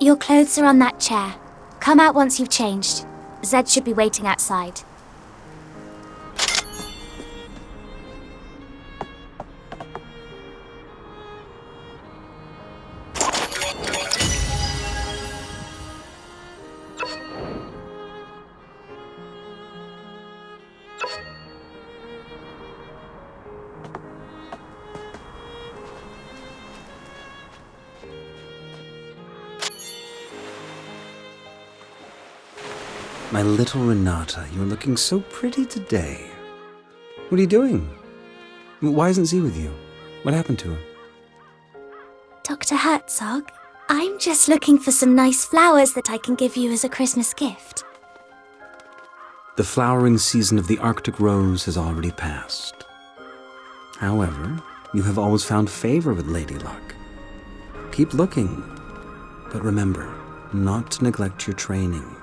your clothes are on that chair. Come out once you've changed. Zed should be waiting outside. My little Renata, you're looking so pretty today. What are you doing? Why isn't Z with you? What happened to him? Dr. Herzog, I'm just looking for some nice flowers that I can give you as a Christmas gift. The flowering season of the Arctic rose has already passed. However, you have always found favor with Lady Luck. Keep looking, but remember not to neglect your training.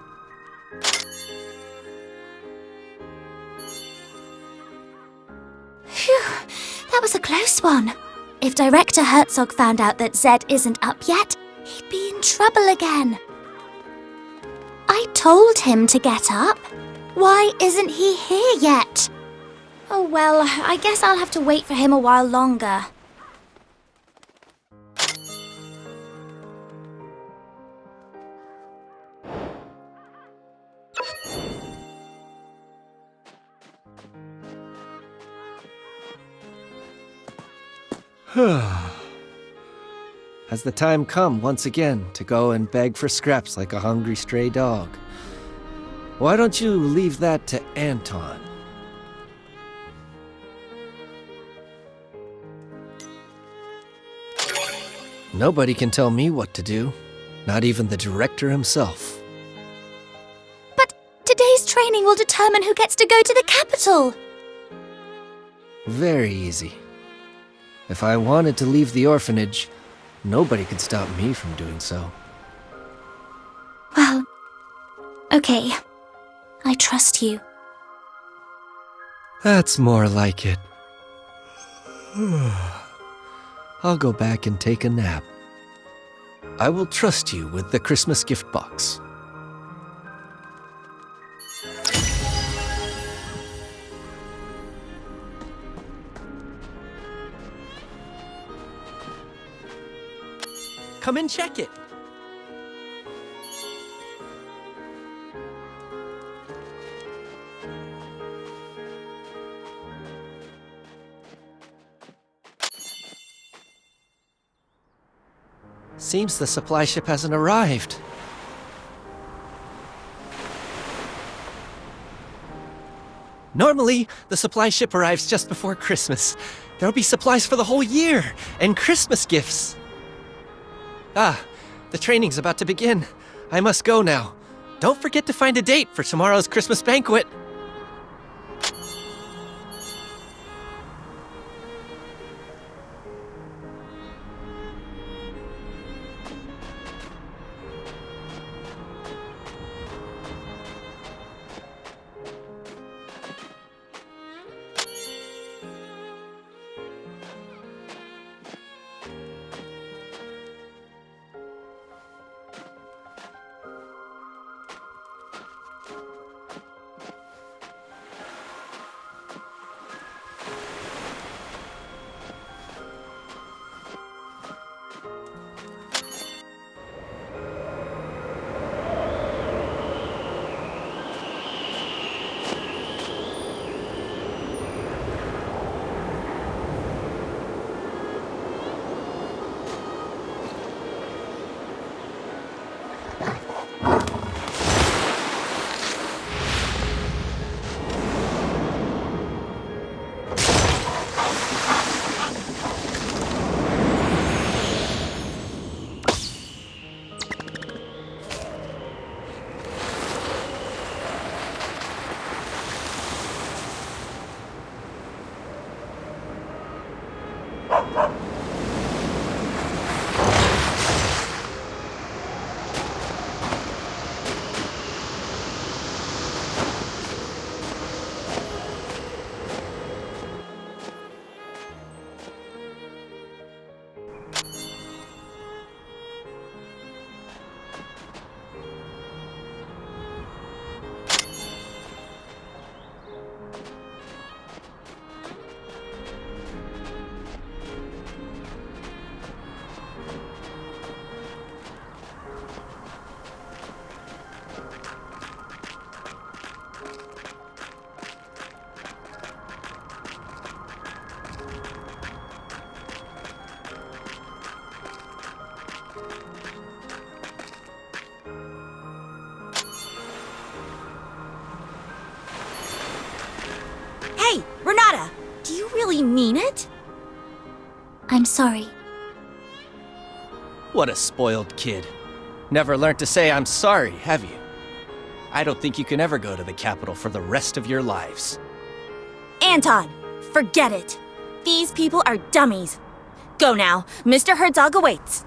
Phew, that was a close one. If Director Herzog found out that Zed isn't up yet, he'd be in trouble again. I told him to get up. Why isn't he here yet? Oh well, I guess I'll have to wait for him a while longer. Has the time come once again to go and beg for scraps like a hungry stray dog? Why don't you leave that to Anton? Nobody can tell me what to do, not even the director himself. But today's training will determine who gets to go to the capital. Very easy. If I wanted to leave the orphanage, nobody could stop me from doing so. Well, okay. I trust you. That's more like it. I'll go back and take a nap. I will trust you with the Christmas gift box. Come and check it. Seems the supply ship hasn't arrived. Normally, the supply ship arrives just before Christmas. There'll be supplies for the whole year, and Christmas gifts. Ah, the training's about to begin. I must go now. Don't forget to find a date for tomorrow's Christmas banquet. Hey, Renata! Do you really mean it? I'm sorry. What a spoiled kid. Never learned to say I'm sorry, have you? I don't think you can ever go to the capital for the rest of your lives. Anton, forget it. These people are dummies. Go now. Mr. Herzog awaits.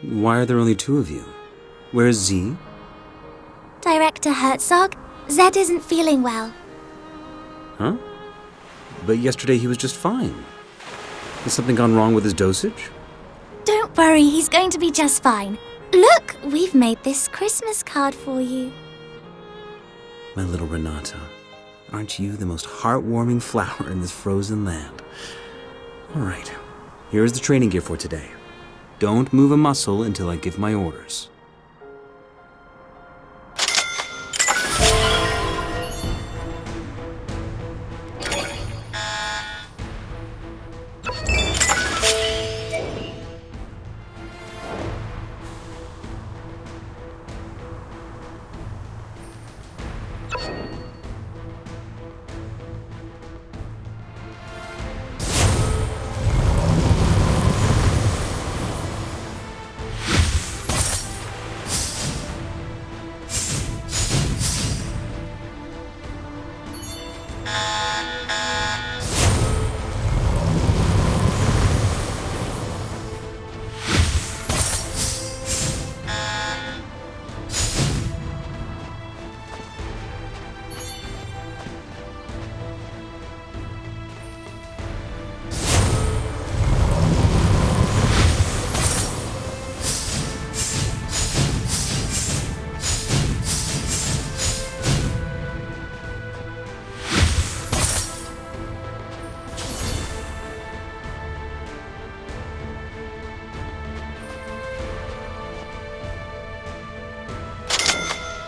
Why are there only two of you? Where's Z? Director Herzog, Zed isn't feeling well. Huh? But yesterday he was just fine. Has something gone wrong with his dosage? Don't worry, he's going to be just fine. Look, we've made this Christmas card for you. My little Renata, aren't you the most heartwarming flower in this frozen land? All right, here's the training gear for today. Don't move a muscle until I give my orders.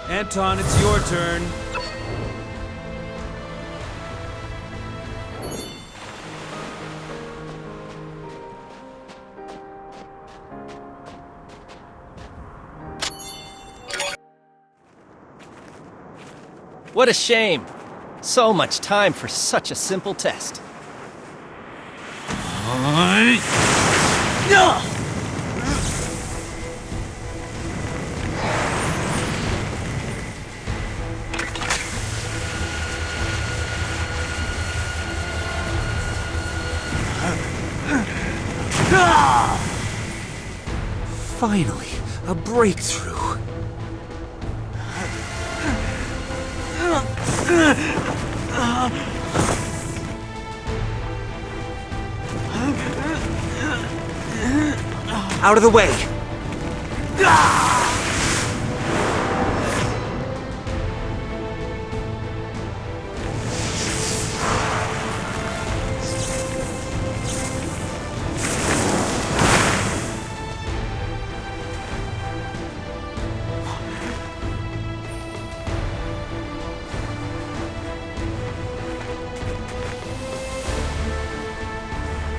Anton, it's your turn. What a shame. So much time for such a simple test. Finally, a breakthrough. Out of the way!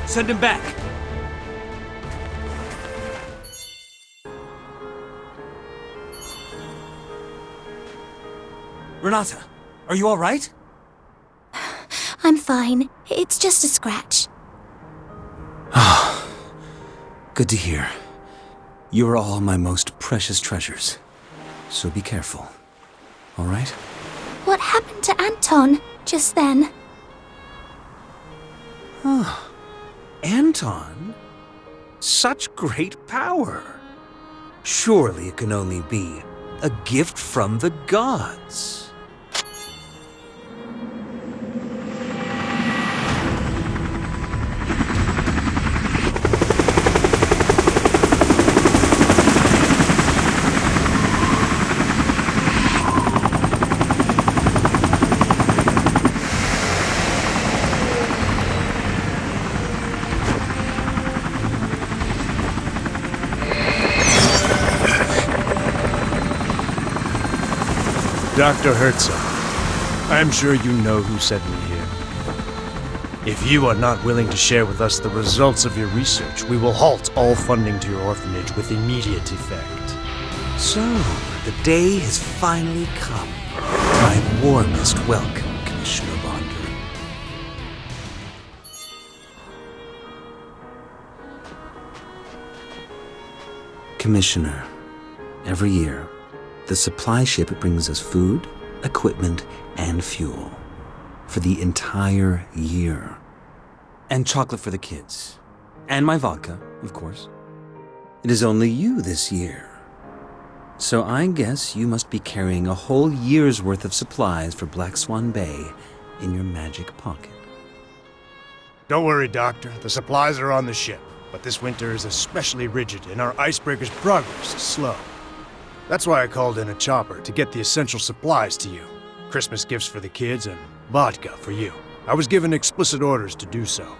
Send him back. Renata, are you all right? I'm fine. It's just a scratch. Good to hear. You are all my most precious treasures. So be careful. All right? What happened to Anton just then? Anton? Such great power! Surely it can only be a gift from the gods. Dr. Herzog, I'm sure you know who sent me here. If you are not willing to share with us the results of your research, we will halt all funding to your orphanage with immediate effect. So, the day has finally come. My warmest welcome, Commissioner Bonder. Commissioner, every year, the supply ship brings us food, equipment, and fuel for the entire year. And chocolate for the kids. And my vodka, of course. It is only you this year. So I guess you must be carrying a whole year's worth of supplies for Black Swan Bay in your magic pocket. Don't worry, Doctor. The supplies are on the ship. But this winter is especially rigid, and our icebreaker's progress is slow. That's why I called in a chopper to get the essential supplies to you. Christmas gifts for the kids and vodka for you. I was given explicit orders to do so.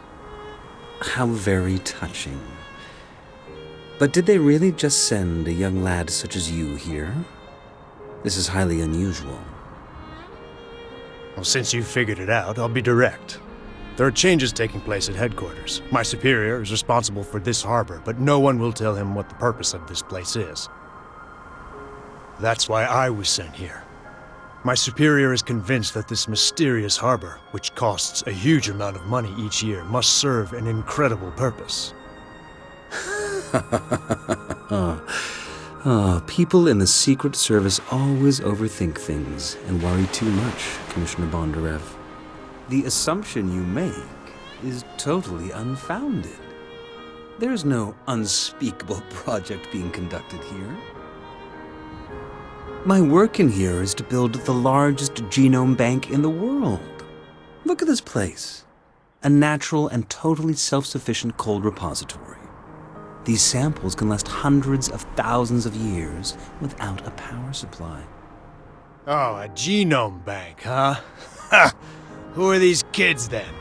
How very touching. But did they really just send a young lad such as you here? This is highly unusual. Well, since you figured it out, I'll be direct. There are changes taking place at headquarters. My superior is responsible for this harbor, but no one will tell him what the purpose of this place is. That's why I was sent here. My superior is convinced that this mysterious harbor, which costs a huge amount of money each year, must serve an incredible purpose. People in the Secret Service always overthink things and worry too much, Commissioner Bondarev. The assumption you make is totally unfounded. There's no unspeakable project being conducted here. My work in here is to build the largest genome bank in the world. Look at this place. A natural and totally self-sufficient cold repository. These samples can last hundreds of thousands of years without a power supply. Oh, a genome bank, huh? Ha! Who are these kids, then?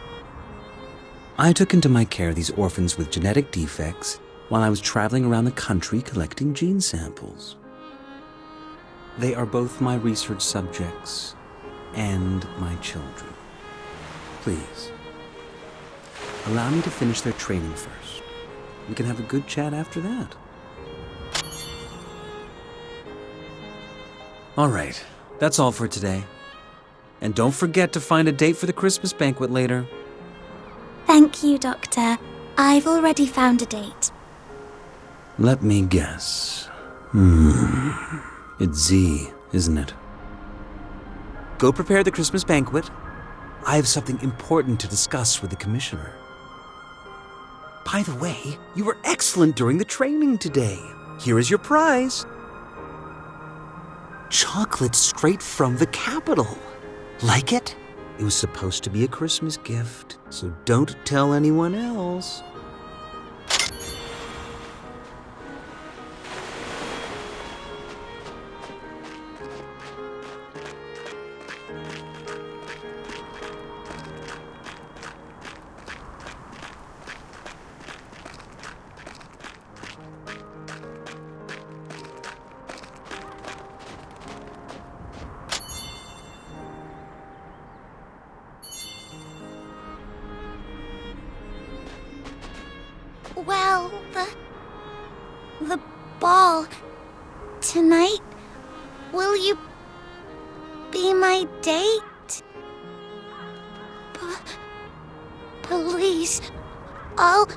I took into my care these orphans with genetic defects while I was traveling around the country collecting gene samples. They are both my research subjects and my children. Please, allow me to finish their training first. We can have a good chat after that. All right, that's all for today. And don't forget to find a date for the Christmas banquet later. Thank you, Doctor. I've already found a date. Let me guess. It's Z, isn't it? Go prepare the Christmas banquet. I have something important to discuss with the Commissioner. By the way, you were excellent during the training today. Here is your prize. Chocolate straight from the capital. Like it? It was supposed to be a Christmas gift, so don't tell anyone else. Well, the ball tonight, will you be my date? Please, I'll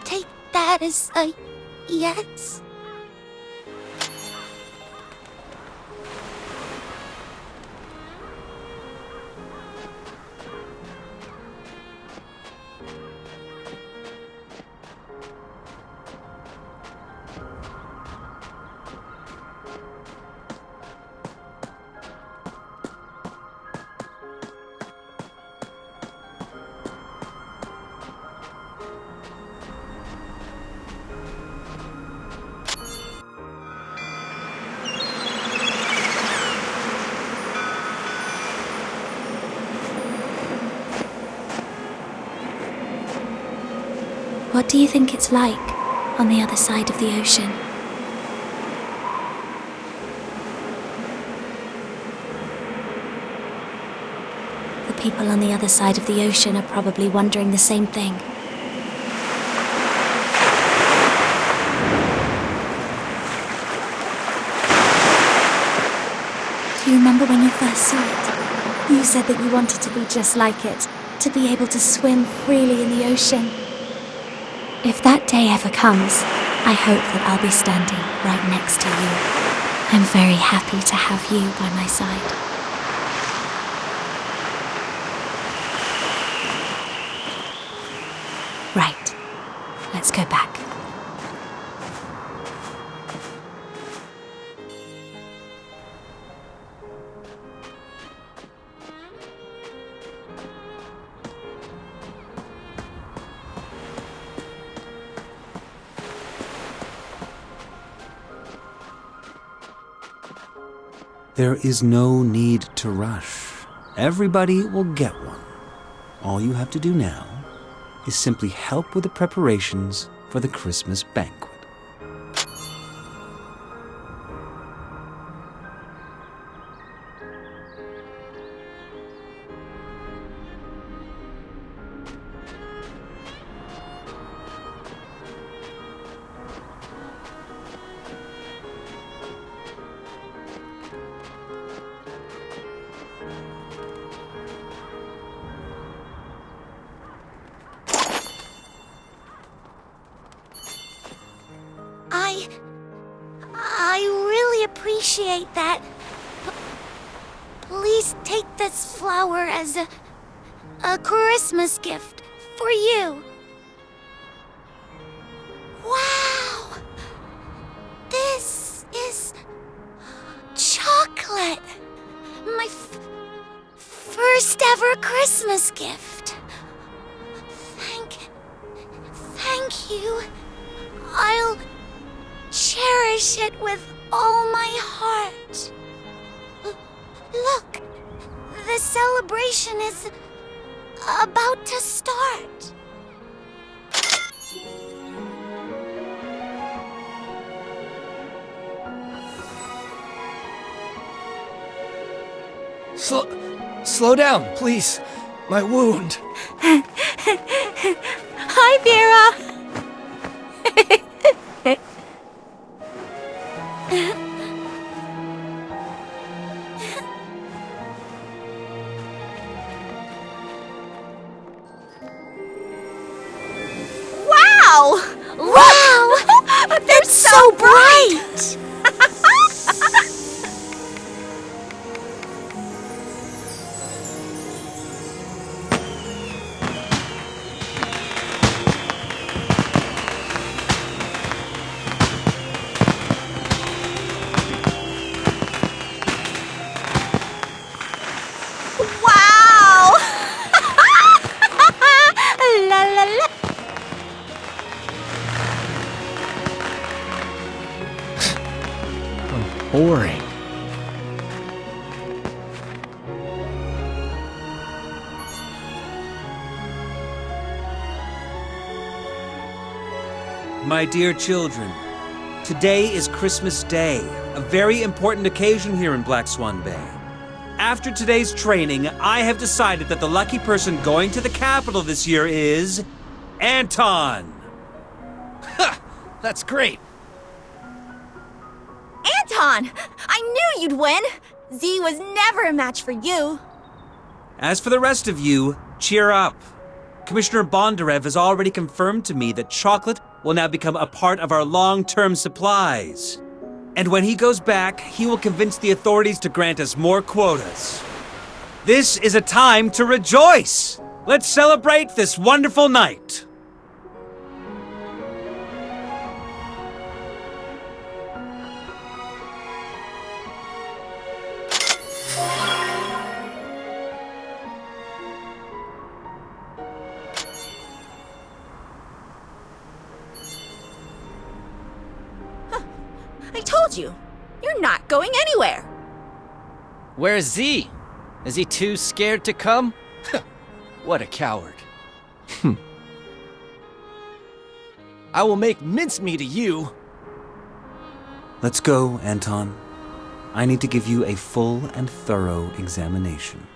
take that as a yes. What do you think it's like on the other side of the ocean? The people on the other side of the ocean are probably wondering the same thing. Do you remember when you first saw it? You said that you wanted to be just like it, to be able to swim freely in the ocean. If that day ever comes, I hope that I'll be standing right next to you. I'm very happy to have you by my side. Right. Let's go back. There is no need to rush. Everybody will get one. All you have to do now is simply help with the preparations for the Christmas banquet. I really appreciate that. Please take this flower as a Christmas gift for you. Wow! This is chocolate. My first ever Christmas gift. Thank you. I'll cherish it with all my heart. Look, the celebration is about to start. Slow down, please. My wound. Hi, Vera! Wow! Wow! They're so bright! Wow! La la la! Boring. My dear children, today is Christmas Day, a very important occasion here in Black Swan Bay. After today's training, I have decided that the lucky person going to the capital this year is Anton. Ha! That's great. Anton! I knew you'd win! Z was never a match for you. As for the rest of you, cheer up. Commissioner Bondarev has already confirmed to me that chocolate will now become a part of our long-term supplies. And when he goes back, he will convince the authorities to grant us more quotas. This is a time to rejoice! Let's celebrate this wonderful night! I told you, you're not going anywhere. Where's Z? Is he too scared to come? What a coward. I will make mincemeat of you. Let's go, Anton. I need to give you a full and thorough examination.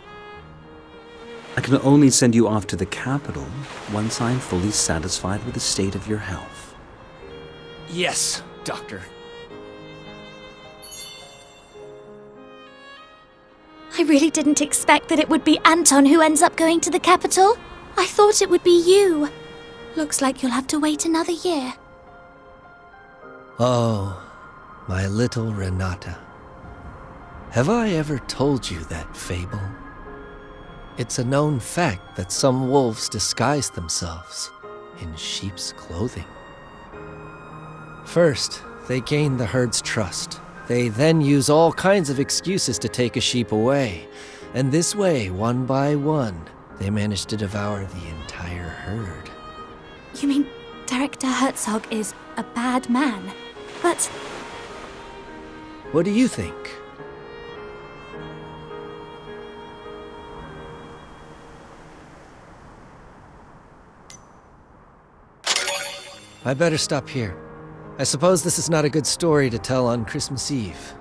I can only send you off to the capital once I am fully satisfied with the state of your health. Yes, Doctor. I really didn't expect that it would be Anton who ends up going to the capital. I thought it would be you. Looks like you'll have to wait another year. Oh, my little Renata. Have I ever told you that fable? It's a known fact that some wolves disguise themselves in sheep's clothing. First, they gain the herd's trust. They then use all kinds of excuses to take a sheep away. And this way, one by one, they manage to devour the entire herd. You mean Director Herzog is a bad man? But What do you think? I better stop here. I suppose this is not a good story to tell on Christmas Eve.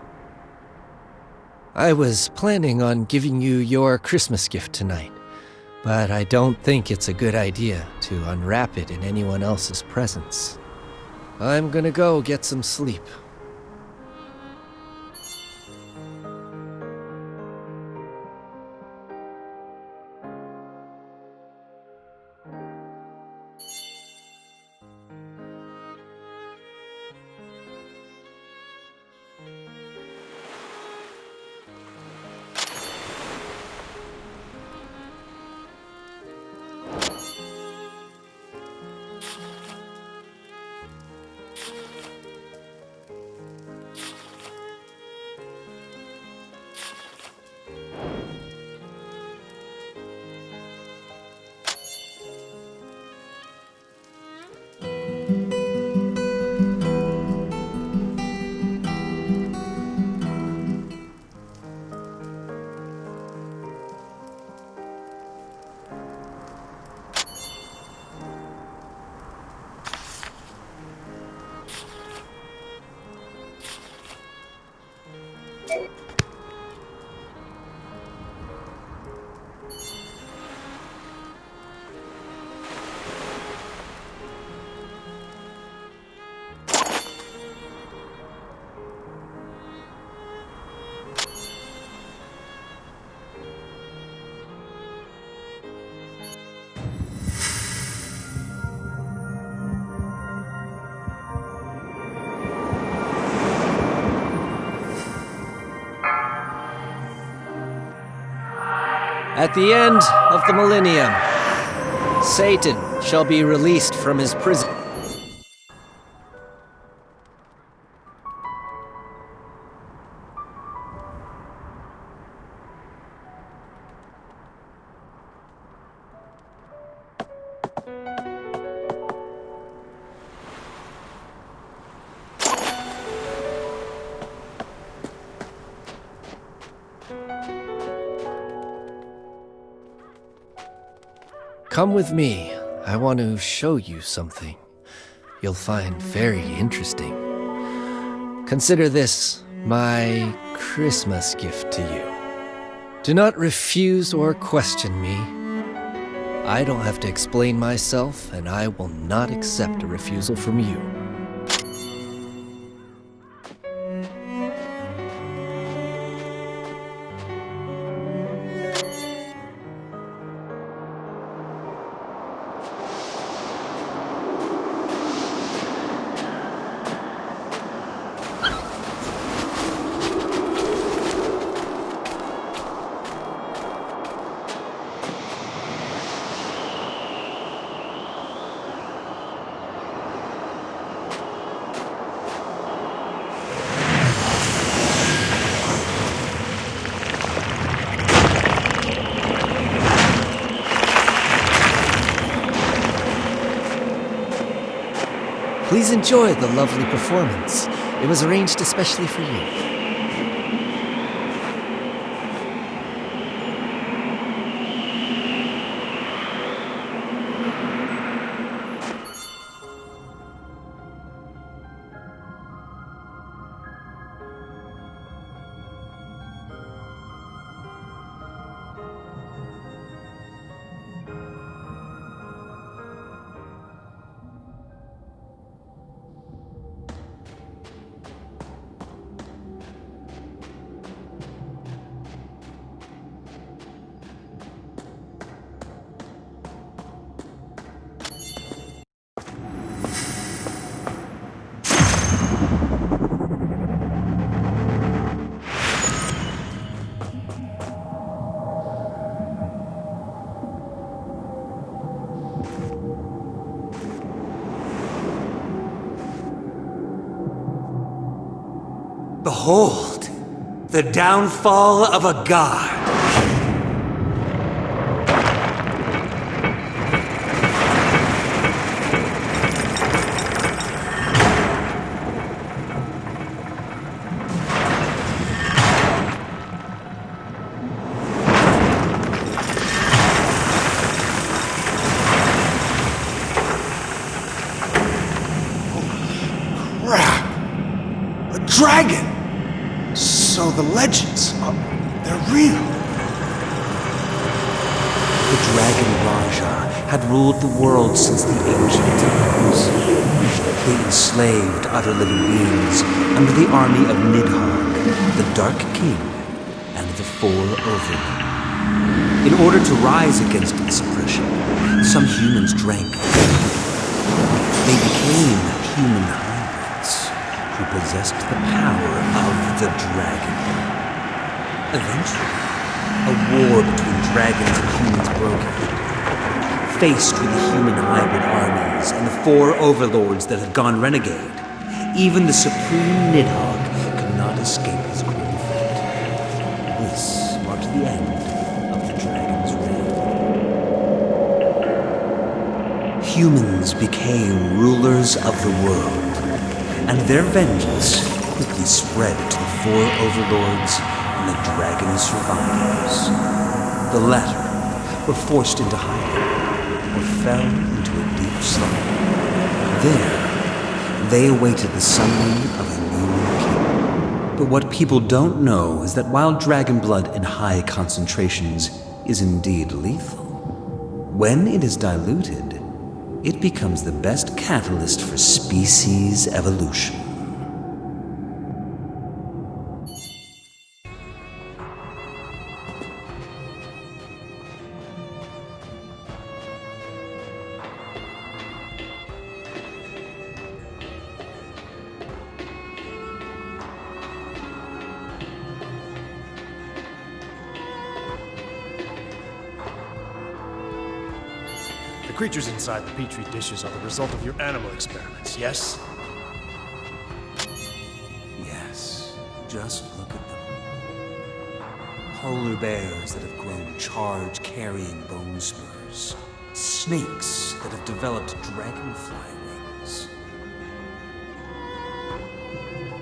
I was planning on giving you your Christmas gift tonight, but I don't think it's a good idea to unwrap it in anyone else's presence. I'm gonna go get some sleep. At the end of the millennium, Satan shall be released from his prison. Come with me. I want to show you something you'll find very interesting. Consider this my Christmas gift to you. Do not refuse or question me. I don't have to explain myself, and I will not accept a refusal from you. Please enjoy the lovely performance. It was arranged especially for you. Behold, the downfall of a god. Crap! A dragon! So the legends, they're real. The Dragon Raja had ruled the world since the ancient times. They enslaved other living beings under the army of Nidhogg, the Dark King, and the Four Overlords. In order to rise against this oppression, some humans drank. They became human hybrids who possessed the power of the dragon. Eventually, a war between dragons and humans broke out. Faced with the human hybrid armies and the Four Overlords that had gone renegade, even the supreme Nidhogg could not escape his grim fate. This marked the end of the dragon's reign. Humans became rulers of the world, and their vengeance quickly spread to the Four Overlords and the dragon's survivors. The latter were forced into hiding or fell into a deep slumber. There, they awaited the summoning of a new king. But what people don't know is that while dragon blood in high concentrations is indeed lethal, when it is diluted, it becomes the best catalyst for species evolution. The creatures inside the petri dishes are the result of your animal experiments, yes? Yes, just look at them. Polar bears that have grown charge-carrying bone spurs. Snakes that have developed dragonfly wings.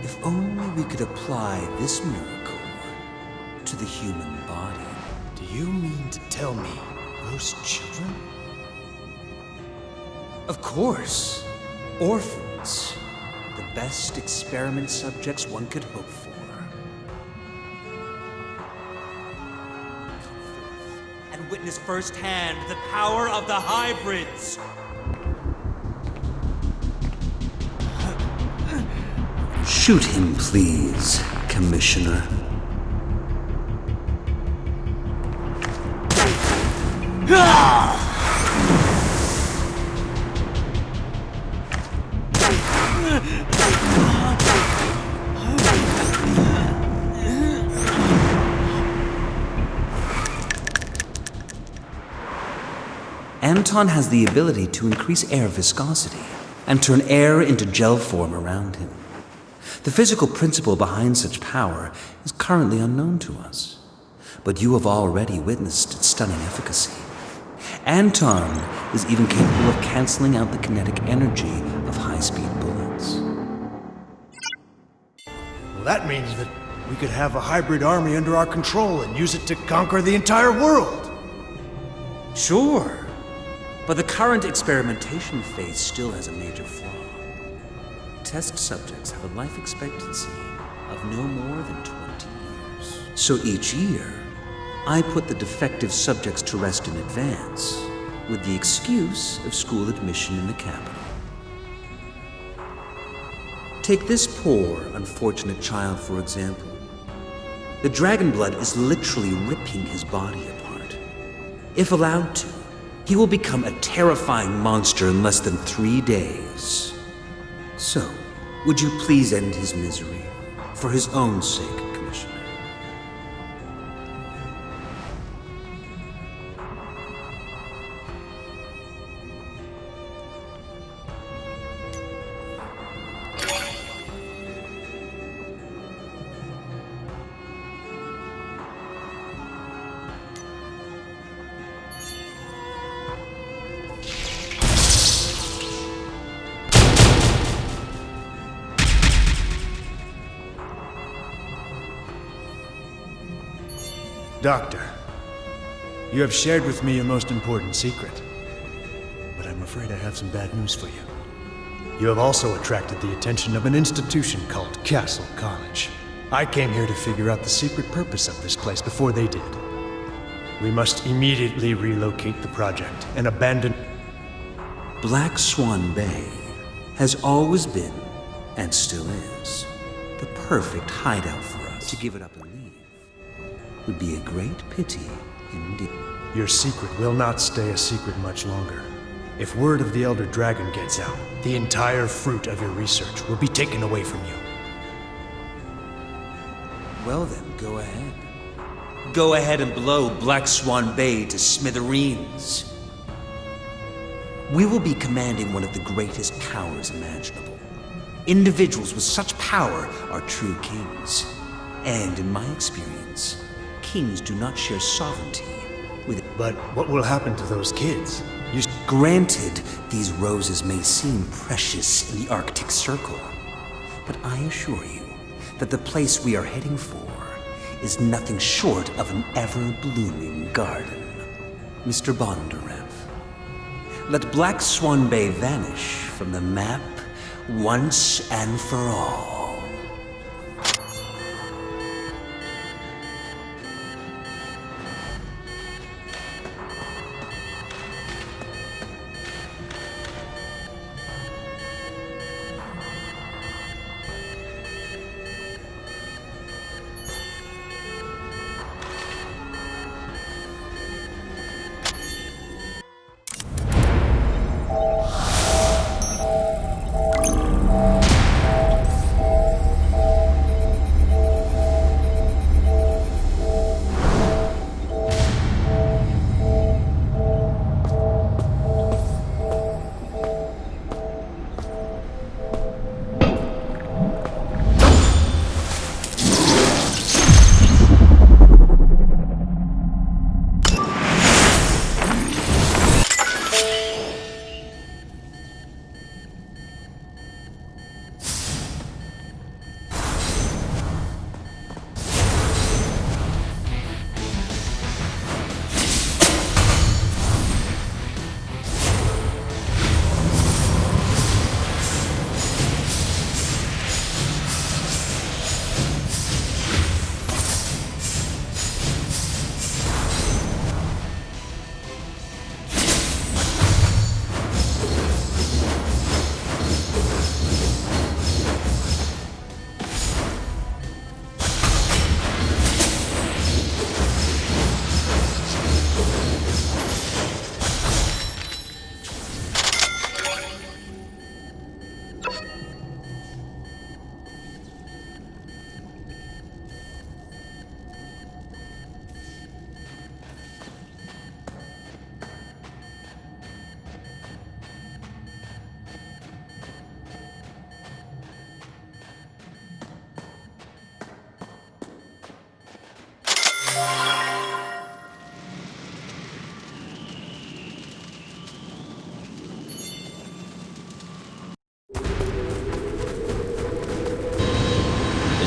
If only we could apply this miracle to the human body. Do you mean to tell me those children? Of course. Orphans. The best experiment subjects one could hope for. Come forth and witness firsthand the power of the hybrids. Shoot him, please, Commissioner. Anton has the ability to increase air viscosity and turn air into gel form around him. The physical principle behind such power is currently unknown to us, but you have already witnessed its stunning efficacy. Anton is even capable of canceling out the kinetic energy of high-speed bullets. Well, that means that we could have a hybrid army under our control and use it to conquer the entire world. Sure, but the current experimentation phase still has a major flaw. Test subjects have a life expectancy of no more than 20 years. So each year, I put the defective subjects to rest in advance, with the excuse of school admission in the capital. Take this poor, unfortunate child, for example. The dragon blood is literally ripping his body apart. If allowed to, he will become a terrifying monster in less than 3 days. So, would you please end his misery, for his own sake, Commissioner? Doctor, you have shared with me your most important secret. But I'm afraid I have some bad news for you. You have also attracted the attention of an institution called Castle College. I came here to figure out the secret purpose of this place before they did. We must immediately relocate the project and abandon... Black Swan Bay has always been, and still is, the perfect hideout for us. To give it up and leave would be a great pity indeed. Your secret will not stay a secret much longer. If word of the Elder Dragon gets out, the entire fruit of your research will be taken away from you. Well then, go ahead. Go ahead and blow Black Swan Bay to smithereens. We will be commanding one of the greatest powers imaginable. Individuals with such power are true kings. And in my experience, kings do not share sovereignty with... But what will happen to those kids? Granted, these roses may seem precious in the Arctic Circle, but I assure you that the place we are heading for is nothing short of an ever-blooming garden. Mr. Bondarev, let Black Swan Bay vanish from the map once and for all.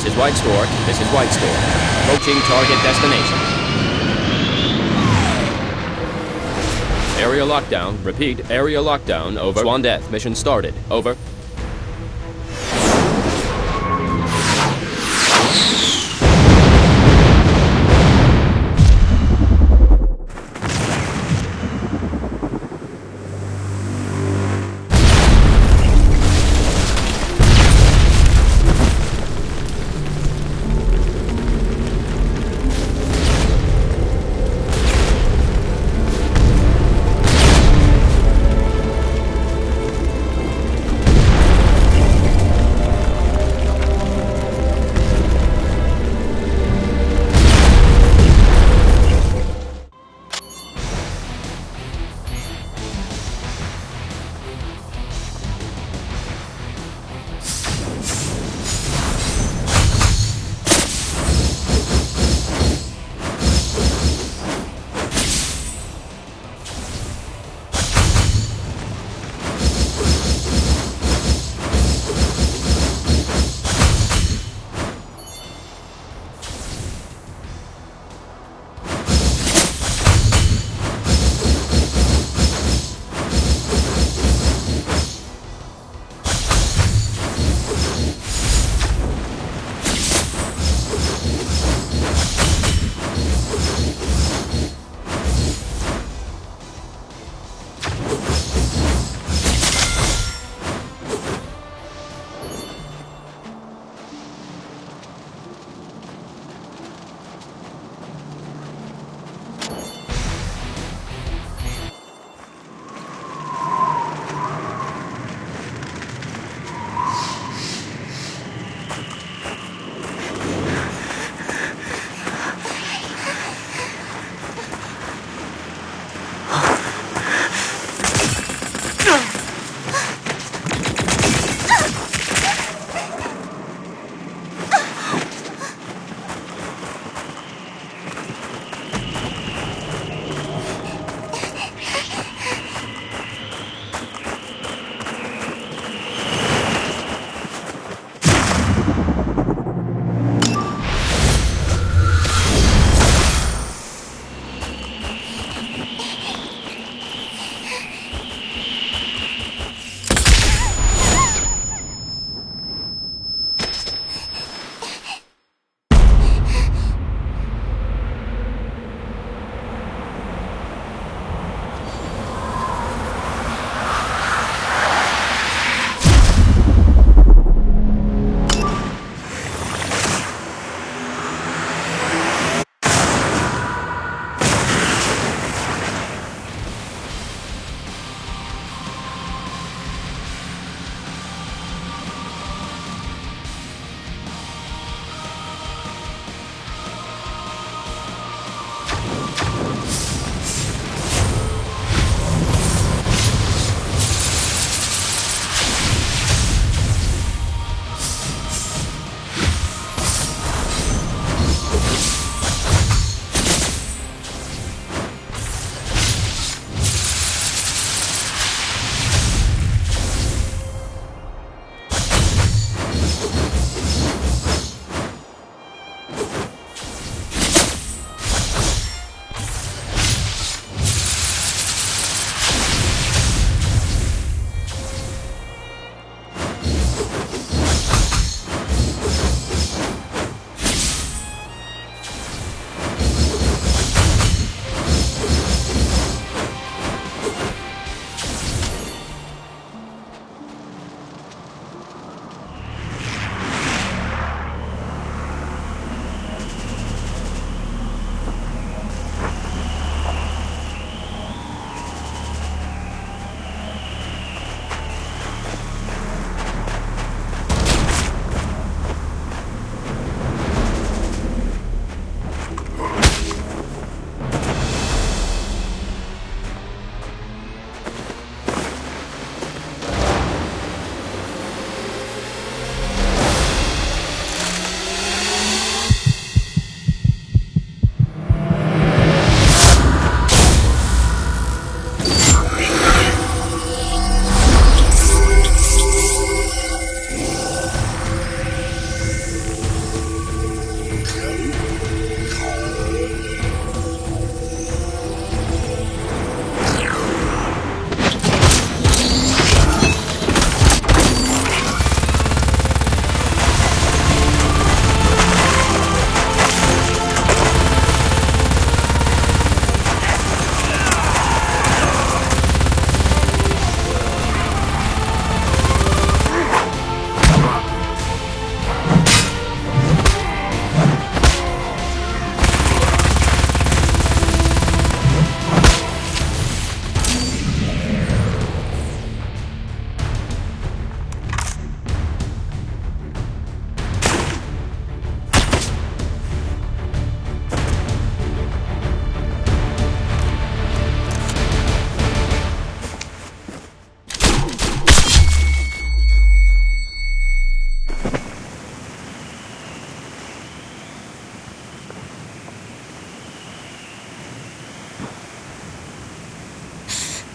This is White Store. This is White Store. Approaching target destination. Area lockdown. Repeat, area lockdown. Over. Swan Death. Mission started. Over.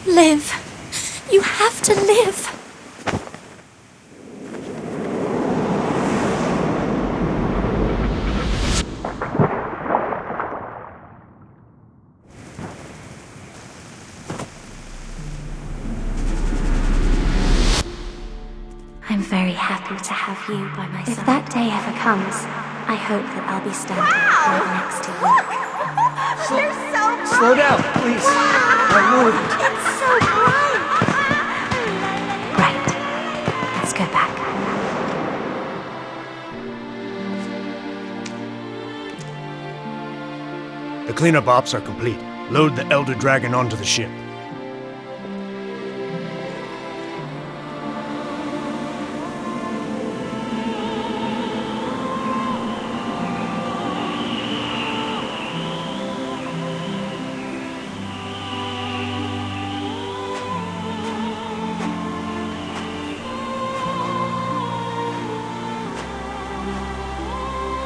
Live. You have to live. I'm very happy to have you by my side. If that day ever comes, I hope that I'll be standing right next to you. They're so bright! Slow down, please. I'm moving. It's so bright! Right. Let's go back. The cleanup ops are complete. Load the Elder Dragon onto the ship.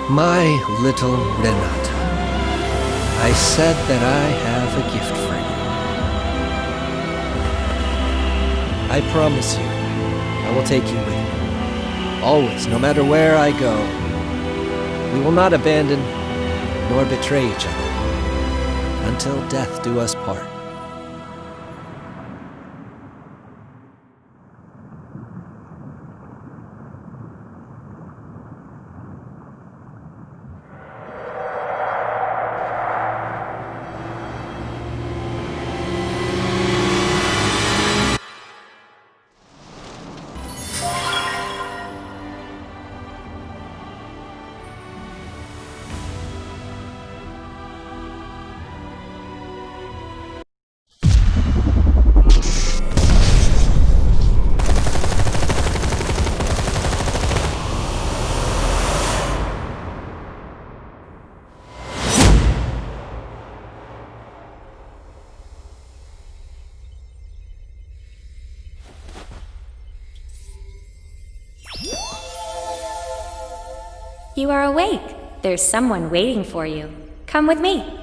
My little Renata, I said that I have a gift for you. I promise you, I will take you with me. Always, no matter where I go. We will not abandon nor betray each other until death do us part. You are awake. There's someone waiting for you. Come with me.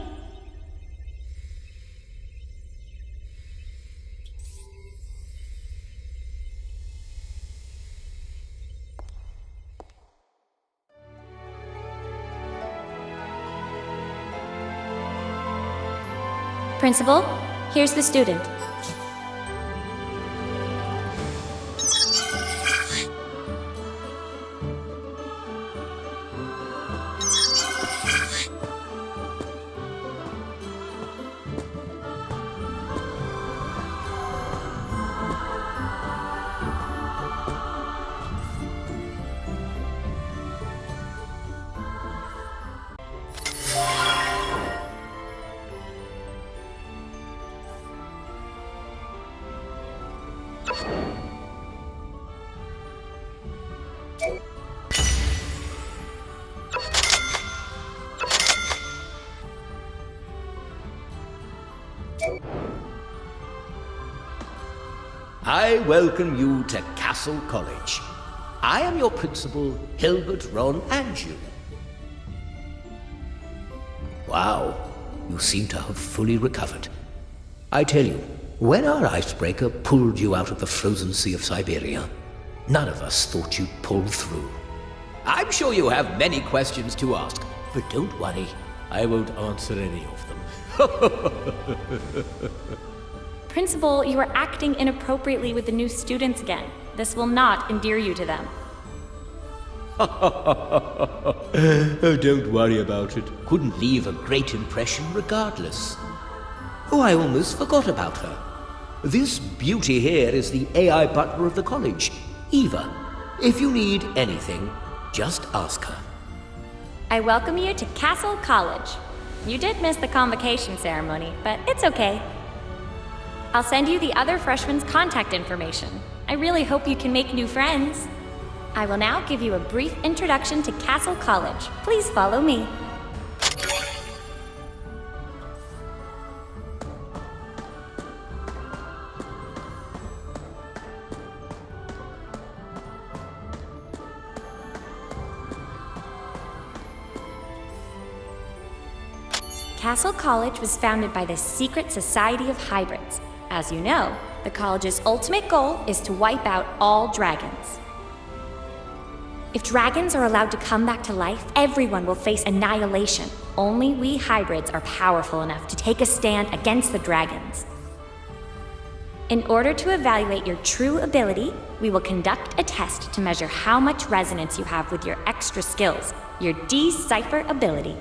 Principal, here's the student. I welcome you to Castle College. I am your principal, Hilbert Ron Anjou. Wow, you seem to have fully recovered. I tell you, when our icebreaker pulled you out of the frozen sea of Siberia, none of us thought you'd pull through. I'm sure you have many questions to ask, but don't worry, I won't answer any of them. Principal, you are acting inappropriately with the new students again. This will not endear you to them. Oh, don't worry about it. Couldn't leave a great impression regardless. Oh, I almost forgot about her. This beauty here is the AI butler of the college, Eva. If you need anything, just ask her. I welcome you to Castle College. You did miss the convocation ceremony, but it's okay. I'll send you the other freshmen's contact information. I really hope you can make new friends. I will now give you a brief introduction to Castle College. Please follow me. Castle College was founded by the Secret Society of Hybrids. As you know, the college's ultimate goal is to wipe out all dragons. If dragons are allowed to come back to life, everyone will face annihilation. Only we hybrids are powerful enough to take a stand against the dragons. In order to evaluate your true ability, we will conduct a test to measure how much resonance you have with your extra skills, your decipher ability.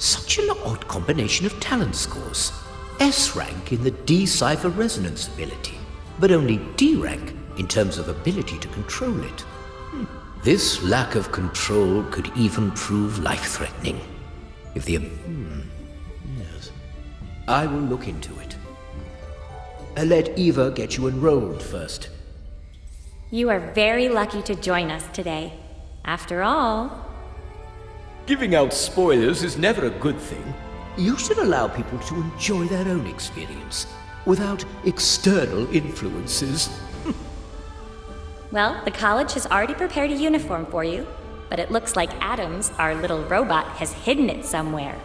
Such an odd combination of talent scores. S rank in the decipher resonance ability, but only D rank in terms of ability to control it. This lack of control could even prove life-threatening. If the... yes. I will look into it. Let Eva get you enrolled first. You are very lucky to join us today. After all... Giving out spoilers is never a good thing. You should allow people to enjoy their own experience, without external influences. Well, the college has already prepared a uniform for you, but it looks like Adams, our little robot, has hidden it somewhere.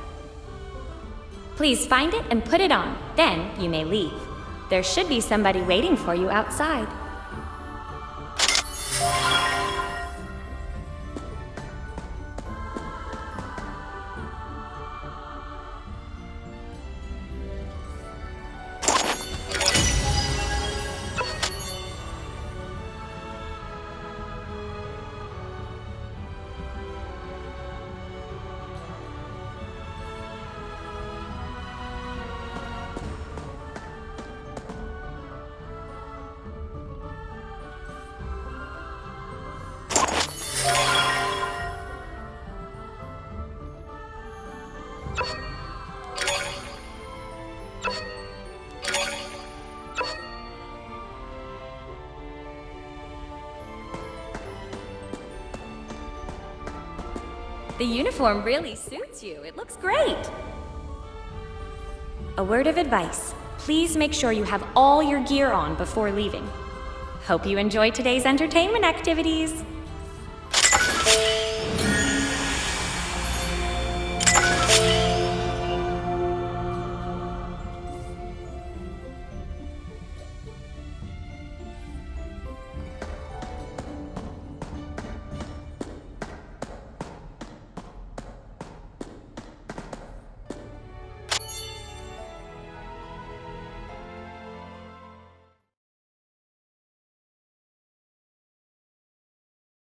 Please find it and put it on, then you may leave. There should be somebody waiting for you outside. The uniform really suits you. It looks great. A word of advice. Please make sure you have all your gear on before leaving. Hope you enjoy today's entertainment activities.